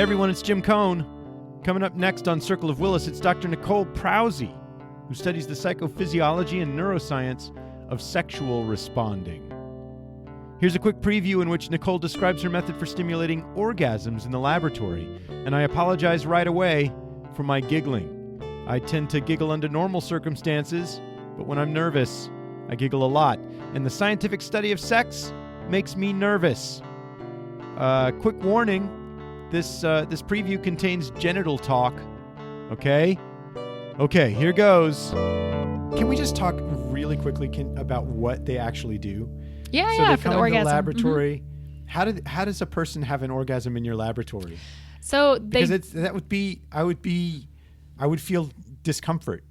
Hey everyone, it's Jim Cohn. Coming up next on Circle of Willis, it's Dr. Nicole Prause, who studies the psychophysiology and neuroscience of sexual responding. Here's a quick preview in which Nicole describes her method for stimulating orgasms in the laboratory, and I apologize right away for my giggling. I tend to giggle under normal circumstances, but when I'm nervous, I giggle a lot, and the scientific study of sex makes me nervous. Quick warning, this preview contains genital talk, okay? Okay, here goes. Can we just talk really quickly about what they actually do? Yeah, so they for come the into orgasm. the laboratory. Mm-hmm. How does a person have an orgasm in your laboratory? So because I would feel discomfort.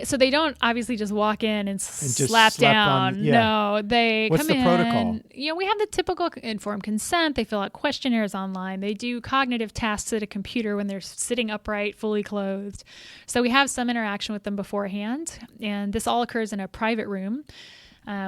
So they don't obviously just walk in and slap down. No, they What's come in. What's the protocol? We have the typical informed consent. They fill out questionnaires online. They do cognitive tasks at a computer when they're sitting upright, fully clothed. So we have some interaction with them beforehand, and this all occurs in a private room.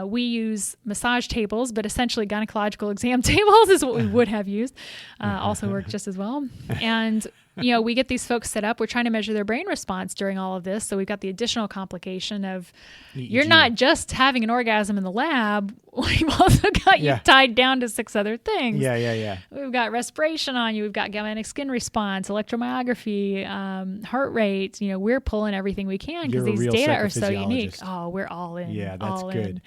We use massage tables, but essentially gynecological exam tables is what we would have used. Also work just as well. And, we get these folks set up. We're trying to measure their brain response during all of this. So we've got the additional complication of you're not just having an orgasm in the lab. We've also got you tied down to 6 other things. Yeah. We've got respiration on you. We've got galvanic skin response, electromyography, heart rate. We're pulling everything we can because these data are so unique. Oh, we're all in. Yeah, that's good.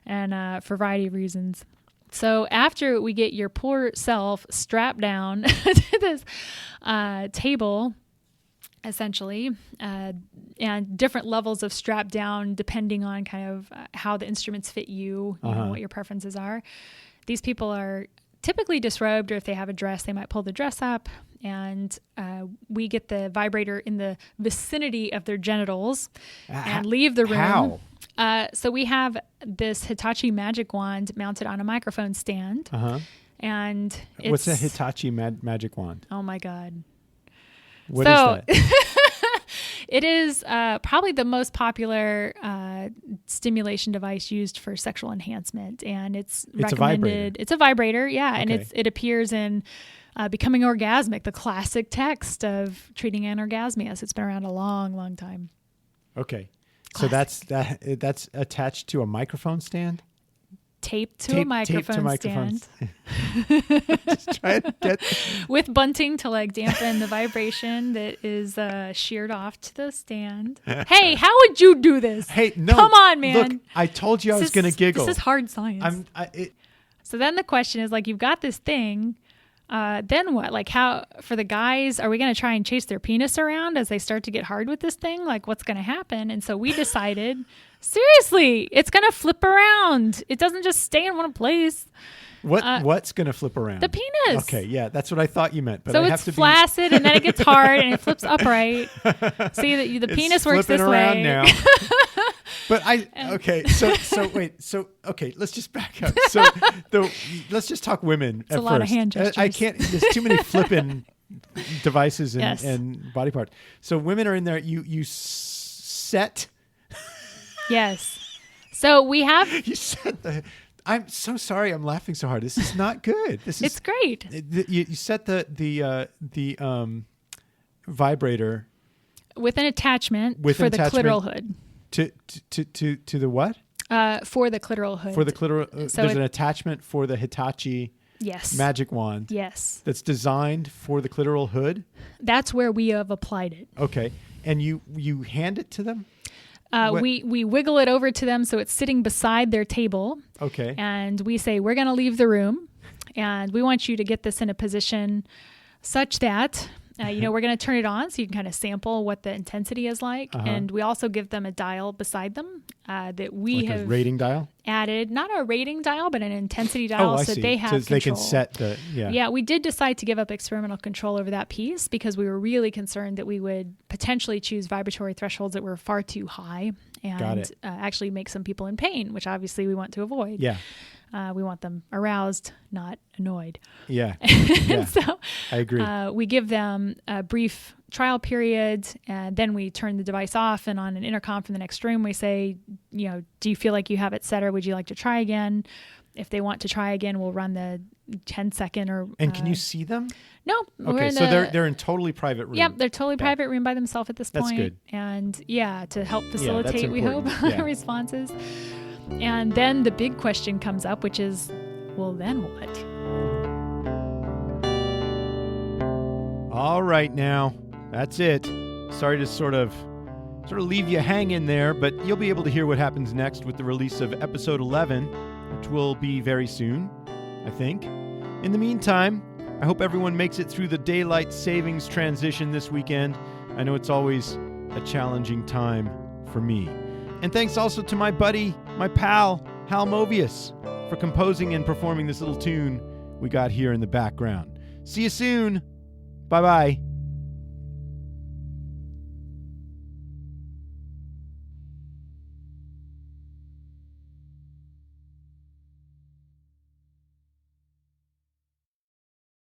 And for a variety of reasons. So after we get your poor self strapped down to this table, essentially, and different levels of strap down depending on kind of how the instruments fit you, what your preferences are. These people are typically disrobed, or if they have a dress, they might pull the dress up, and we get the vibrator in the vicinity of their genitals and leave the room. How? So we have this Hitachi magic wand mounted on a microphone stand. And what's a Hitachi magic wand? Oh my God. What is that? It is probably the most popular stimulation device used for sexual enhancement, and it's recommended. A vibrator. It's a vibrator, yeah, okay. And it appears in Becoming Orgasmic, the classic text of treating anorgasmias. It's been around a long, long time. Okay, classic. So that's attached to a microphone stand. Taped to a microphone stand. Just try to get with bunting to dampen the vibration that is sheared off to the stand. Hey, how would you do this? Hey, no. Come on, man. Look, I told you I was going to giggle. This is hard science. So then the question is you've got this thing. Then what? How, for the guys, are we going to try and chase their penis around as they start to get hard with this thing? What's going to happen? And so we decided, seriously, it's going to flip around. It doesn't just stay in one place. What's going to flip around? The penis. Okay, yeah, that's what I thought you meant. But so I it's have to flaccid, and then it gets hard, and it flips upright. See, the penis works this way. Now. But okay, let's just back up. So let's just talk women it's at a lot first. Of hand gestures. I can't, there's too many flipping devices and body parts. So women are in there, you set. Yes. So we have. You set I'm so sorry I'm laughing so hard. This is not good. It's great. You set the vibrator. With an attachment for the clitoral hood. To the what? For the clitoral hood. For the clitoral, so there's an attachment for the Hitachi magic wand. Yes. That's designed for the clitoral hood. That's where we have applied it. Okay, and you hand it to them. We wiggle it over to them so it's sitting beside their table. Okay. And we say, we're going to leave the room, and we want you to get this in a position such that. We're going to turn it on so you can kind of sample what the intensity is like. And we also give them a dial beside them that we have a rating dial? Added, not a rating dial, but an intensity dial I see. They have so control. They can set the, Yeah, we did decide to give up experimental control over that piece because we were really concerned that we would potentially choose vibratory thresholds that were far too high and actually make some people in pain, which obviously we want to avoid. Yeah. We want them aroused, not annoyed. Yeah. So I agree. We give them a brief trial period, and then we turn the device off, and on an intercom from the next room, we say, do you feel like you have it set, or would you like to try again? if they want to try again, we'll run the 10-second or. And can you see them? No. Okay, so they're in totally private room. Yep, they're totally private room by themselves at this point. That's good. And to help facilitate, we hope, Yeah. responses. And then the big question comes up, which is, well, then what? All right, now that's it. Sorry to sort of leave you hanging there, but you'll be able to hear what happens next with the release of episode 11, which will be very soon, I think. In the meantime, I hope everyone makes it through the daylight savings transition this weekend. I know it's always a challenging time for me. And thanks also to my buddy, my pal, Hal Mobius, for composing and performing this little tune we got here in the background. See you soon. Bye-bye.